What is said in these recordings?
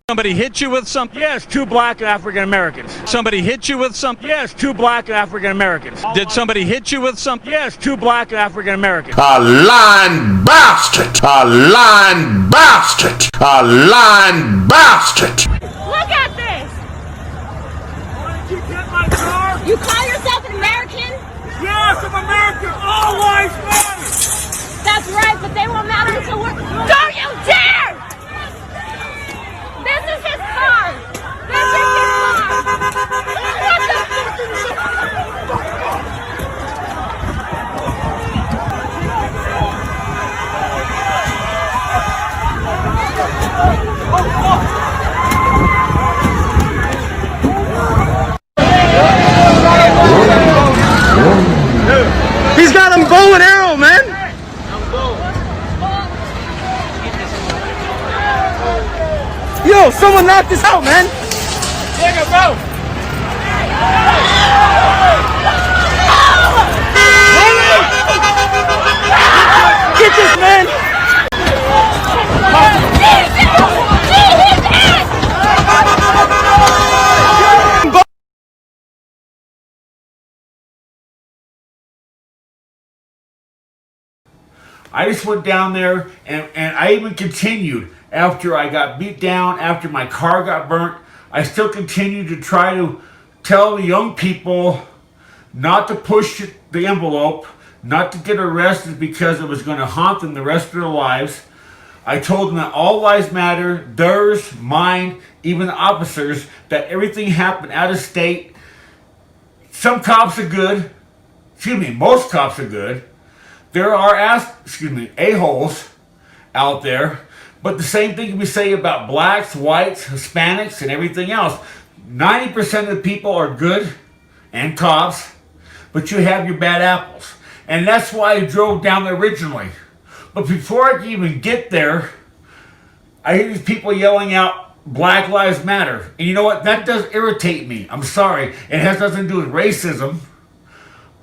Somebody hit you with something? Yes, 2 black African Americans. Somebody hit you with something? Yes, 2 black African Americans. Did somebody hit you with something? Yes, 2 black African Americans. A lying bastard! A lying bastard! A lying bastard! Look at this! Why did you get my car? You call yourself an American? Yes, I'm American. All lives matter. That's right, but they won't matter until we're... Don't you dare! This is his car! This is his car! What the fuck is He's got him bow and arrow, man. Yo, someone knock this out, man. Take him out. Get this man. I just went down there and I even continued after I got beat down, after my car got burnt. I still continued to try to tell the young people not to push the envelope, not to get arrested because it was going to haunt them the rest of their lives. I told them that all lives matter, theirs, mine, even the officers, that everything happened out of state. Some cops are good. Most cops are good. There are a-holes out there, but the same thing can be said about blacks, whites, Hispanics, and everything else. 90% of the people are good and cops, but you have your bad apples. And that's why I drove down there originally. But before I could even get there, I hear these people yelling out, Black Lives Matter. And you know what? That does irritate me. I'm sorry. It has nothing to do with racism.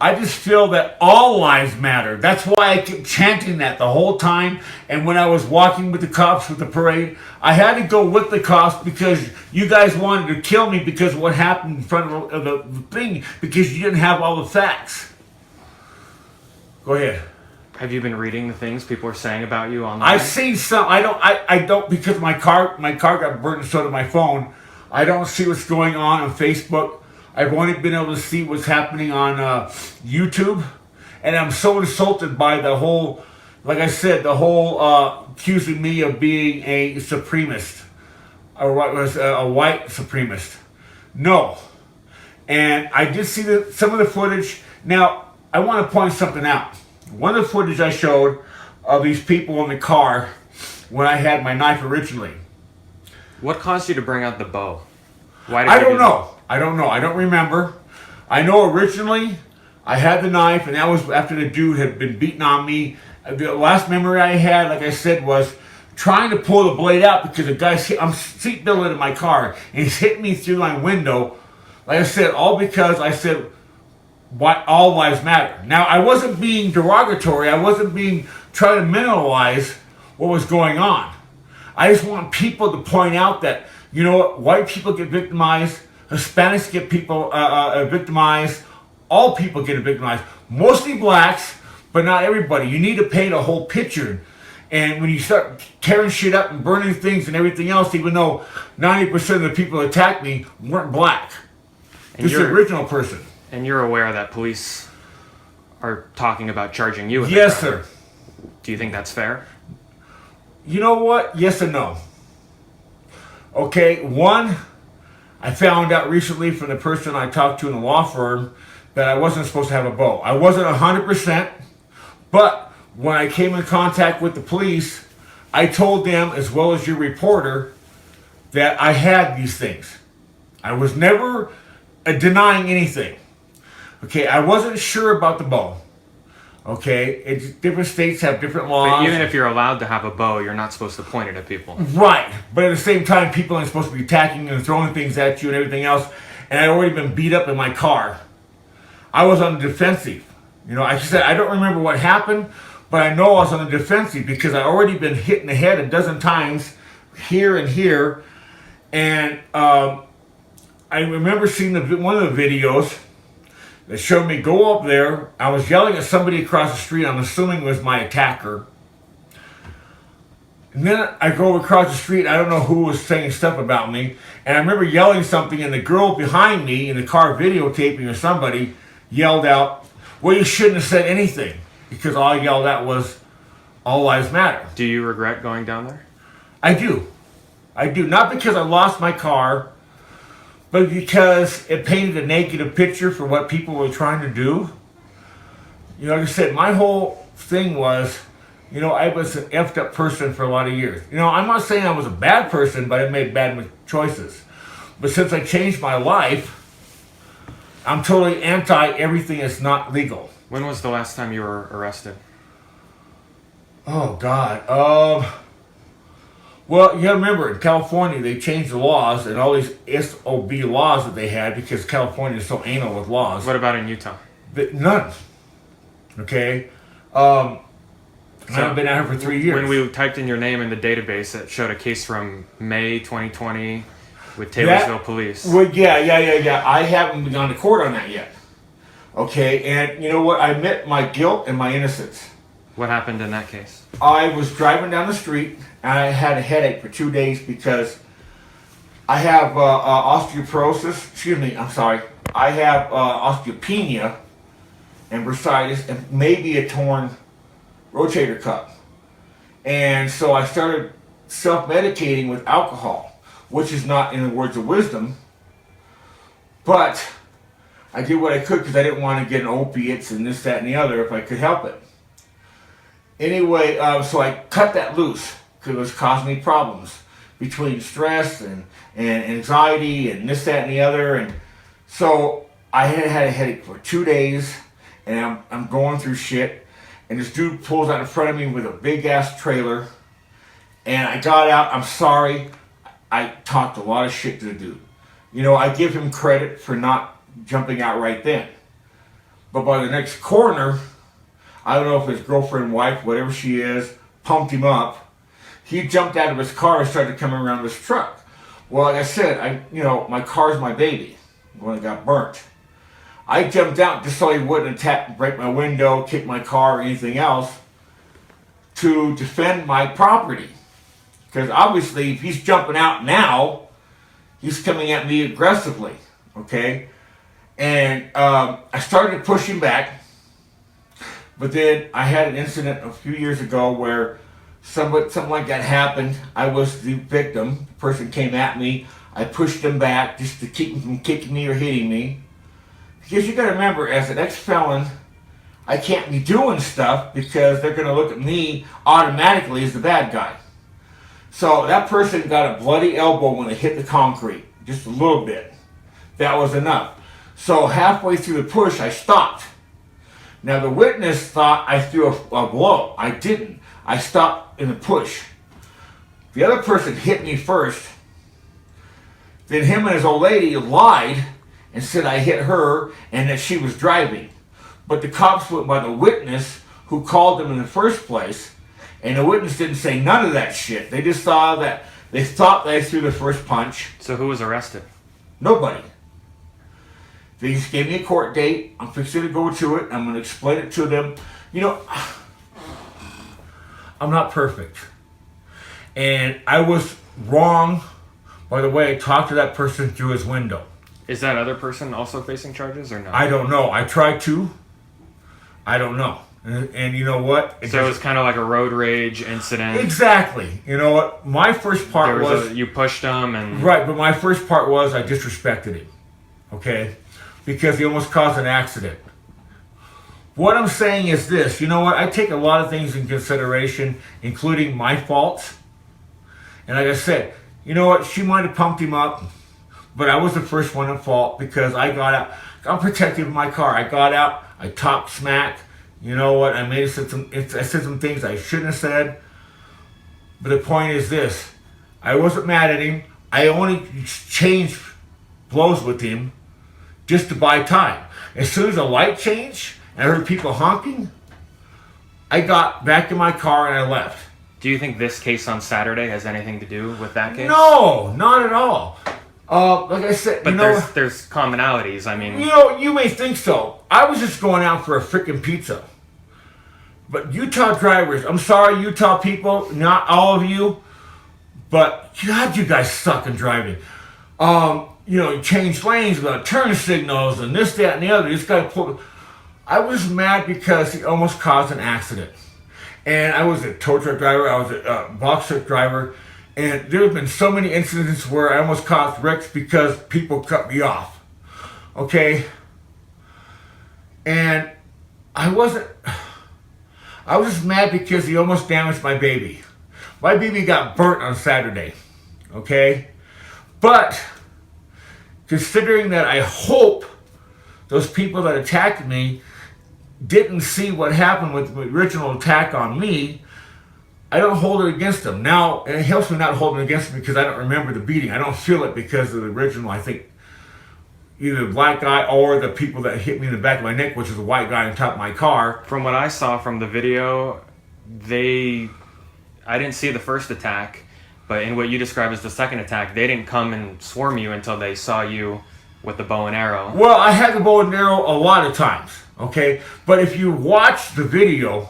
I just feel that all lives matter. That's why I kept chanting that the whole time. And when I was walking with the cops with the parade, I had to go with the cops because you guys wanted to kill me because of what happened in front of the thing, because you didn't have all the facts. Go ahead. Have you been reading the things people are saying about you online? I've seen some. I don't because my car got burned and so did my phone. I don't see what's going on Facebook. I've only been able to see what's happening on YouTube, and I'm so insulted by the whole, like I said, the whole accusing me of being a supremacist, or what was a white supremacist. No, and I did see some of the footage. Now I want to point something out. One of the footage I showed of these people in the car when I had my knife originally. What caused you to bring out the bow? Why did I you don't do know. I don't know. I don't remember. I know originally I had the knife, and that was after the dude had been beating on me. The last memory I had, like I said, was trying to pull the blade out because the guy's I'm seatbelted in my car, and he's hitting me through my window. Like I said, all because I said, "What? All lives matter." Now, I wasn't being derogatory. I wasn't being trying to minimize what was going on. I just want people to point out that, you know what, white people get victimized, Hispanics get people victimized, all people get victimized. Mostly blacks, but not everybody. You need to paint a whole picture. And when you start tearing shit up and burning things and everything else, even though 90% of the people that attacked me weren't black. This is the original person. And you're aware that police are talking about charging you with a Yes, crime. sir. Do you think that's fair? You know what? Yes and no. Okay, one, I found out recently from the person I talked to in the law firm that I wasn't supposed to have a bow. I wasn't 100%, but when I came in contact with the police, I told them, as well as your reporter, that I had these things. I was never denying anything. Okay, I wasn't sure about the bow. Okay, different states have different laws. But even if you're allowed to have a bow, you're not supposed to point it at people. Right, but at the same time, people aren't supposed to be attacking and throwing things at you and everything else. And I'd already been beat up in my car. I was on the defensive. You know, I said, I don't remember what happened, but I know I was on the defensive because I already been hit in the head a dozen times, here and here. And I remember seeing one of the videos that showed me go up there. I was yelling at somebody across the street. I'm assuming it was my attacker. And then I go across the street. I don't know who was saying stuff about me. And I remember yelling something, and the girl behind me in the car videotaping or somebody yelled out, well, you shouldn't have said anything. Because all I yelled out was, all lives matter. Do you regret going down there? I do. I do. Not because I lost my car, but because it painted a negative picture for what people were trying to do. You know, like I said, my whole thing was, you know, I was an effed up person for a lot of years. You know, I'm not saying I was a bad person, but I made bad choices. But since I changed my life, I'm totally anti everything that's not legal. When was the last time you were arrested? Oh, God. Well, you gotta remember, in California, they changed the laws and all these SOB laws that they had because California is so anal with laws. What about in Utah? None. Okay? I haven't been out here for 3 years. When we typed in your name in the database, it showed a case from May 2020 with Taylorsville Police. Well, yeah. I haven't gone to court on that yet. Okay, and you know what? I admit my guilt and my innocence. What happened in that case? I was driving down the street, and I had a headache for 2 days because I have osteoporosis. Excuse me, I'm sorry. I have osteopenia and bursitis and maybe a torn rotator cuff. And so I started self-medicating with alcohol, which is not in the words of wisdom, but I did what I could because I didn't want to get opiates and this, that, and the other if I could help it. Anyway, so I cut that loose because it was causing me problems between stress and anxiety and this, that, and the other. And so I had a headache for 2 days, and I'm going through shit. And this dude pulls out in front of me with a big ass trailer. And I got out. I'm sorry. I talked a lot of shit to the dude. You know, I give him credit for not jumping out right then. But by the next corner, I don't know if his girlfriend, wife, whatever she is, pumped him up. He jumped out of his car and started coming around this truck. Well, like I said, my car's my baby when it got burnt. I jumped out just so he wouldn't attack, break my window, kick my car, or anything else to defend my property. Because obviously, if he's jumping out now, he's coming at me aggressively, okay? And I started to push him back. But then I had an incident a few years ago where something like that happened. I was the victim. The person came at me. I pushed him back just to keep him from kicking me or hitting me. Because you got to remember, as an ex-felon, I can't be doing stuff because they're going to look at me automatically as the bad guy. So that person got a bloody elbow when they hit the concrete, just a little bit. That was enough. So halfway through the push, I stopped. Now the witness thought I threw a blow. I didn't. I stopped in the push. The other person hit me first. Then him and his old lady lied and said I hit her and that she was driving. But the cops went by the witness who called them in the first place, and the witness didn't say none of that shit. They just saw that they thought that I threw the first punch. So who was arrested? Nobody. They just gave me a court date. I'm fixing to go to it. I'm going to explain it to them. You know, I'm not perfect. And I was wrong by the way I talked to that person through his window. Is that other person also facing charges or no? I don't know. I tried to. I don't know. And you know what? So it was kind of like a road rage incident. Exactly. You know what? My first part was you pushed him and... Right, but my first part was I disrespected him. Okay? Because he almost caused an accident. What I'm saying is this. You know what? I take a lot of things in consideration, including my faults. And like I said, you know what? She might have pumped him up, but I was the first one at fault because I got out. I'm protective of my car. I got out. I talked smack. You know what? I said some things I shouldn't have said. But the point is this. I wasn't mad at him. I only changed blows with him just to buy time. As soon as the light changed and I heard people honking, I got back in my car and I left. Do you think this case on Saturday has anything to do with that case? No, not at all. Like I said, But you know, there's commonalities. I mean, you know, you may think so. I was just going out for a freaking pizza. But Utah drivers, I'm sorry, Utah people, not all of you, but God, you guys suck in driving. You know, you change lanes without turn signals and this, that, and the other. This guy pulled. I was mad because he almost caused an accident. And I was a tow truck driver, I was a box truck driver, and there have been so many incidents where I almost caused wrecks because people cut me off. Okay? And I was just mad because he almost damaged my baby. My baby got burnt on Saturday. Okay? But considering that, I hope those people that attacked me didn't see what happened with the original attack on me. I don't hold it against them. Now, and it helps me not hold it against them because I don't remember the beating. I don't feel it because of the original, I think, either the black guy or the people that hit me in the back of my neck, which is a white guy on top of my car. from what I saw from the video, I didn't see the first attack, but in what you described as the second attack, they didn't come and swarm you until they saw you with the bow and arrow. Well, I had the bow and arrow a lot of times, okay? But if you watch the video,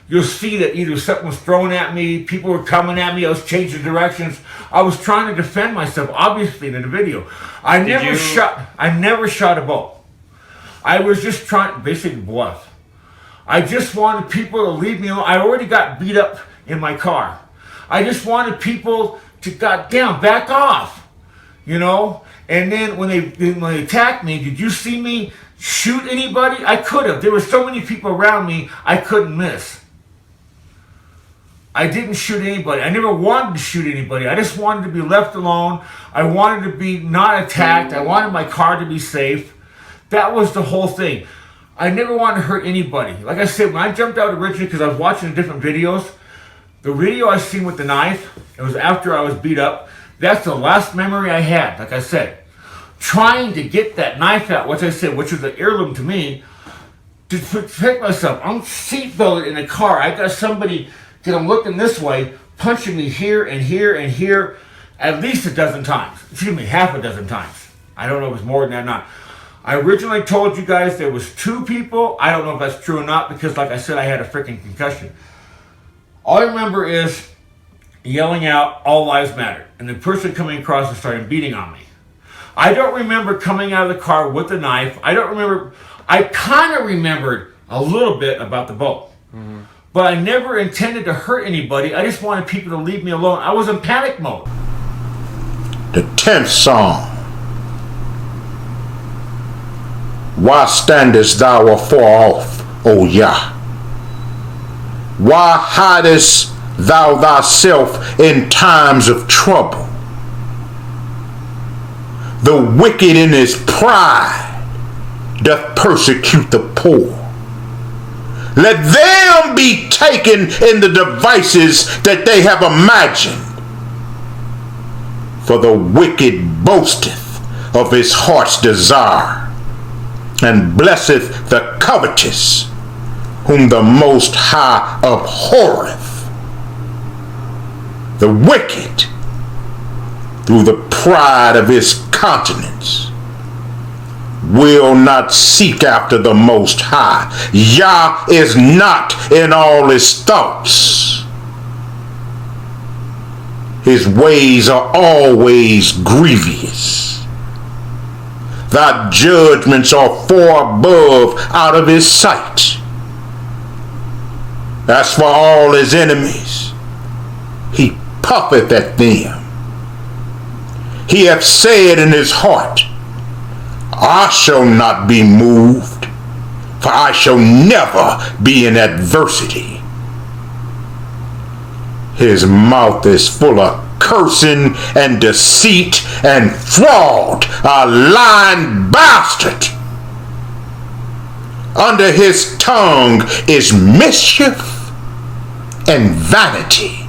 you'll see that either something was thrown at me, people were coming at me, I was changing directions. I was trying to defend myself, obviously, in the video. I never shot a bow. I was just trying, basically bluff. I just wanted people to leave me alone. I already got beat up in my car. I just wanted people to, goddamn, back off, you know? And then when they attacked me, did you see me shoot anybody? I could have. There were so many people around me, I couldn't miss. I didn't shoot anybody. I never wanted to shoot anybody. I just wanted to be left alone. I wanted to be not attacked. I wanted my car to be safe. That was the whole thing. I never wanted to hurt anybody. Like I said, when I jumped out originally, because I was watching different videos, the video I seen with the knife, it was after I was beat up. That's the last memory I had, like I said. Trying to get that knife out, which I said, which was an heirloom to me, to protect myself. I'm seatbelted in a car. I got somebody, because I'm looking this way, punching me here and here and here at least a dozen times. Excuse me, half a dozen times. I don't know if it was more than that or not. I originally told you guys there was 2 people. I don't know if that's true or not because, like I said, I had a freaking concussion. All I remember is yelling out, "All lives matter," and the person coming across and started beating on me. I don't remember coming out of the car with a knife. I don't remember. I kind of remembered a little bit about the bow. Mm-hmm. But I never intended to hurt anybody. I just wanted people to leave me alone. I was in panic mode. The 10th Psalm. Why standest thou afar off, O Yah? Why hidest thou thyself in times of trouble? The wicked in his pride doth persecute the poor. Let them be taken in the devices that they have imagined. For the wicked boasteth of his heart's desire, and blesseth the covetous, whom the Most High abhorreth. The wicked, through the pride of his countenance, will not seek after the Most High. Yah is not in all his thoughts. His ways are always grievous. Thy judgments are far above out of his sight. As for all his enemies, he puffeth at them. He hath said in his heart, I shall not be moved, for I shall never be in adversity. His mouth is full of cursing and deceit and fraud, a lying bastard. Under his tongue is mischief and vanity.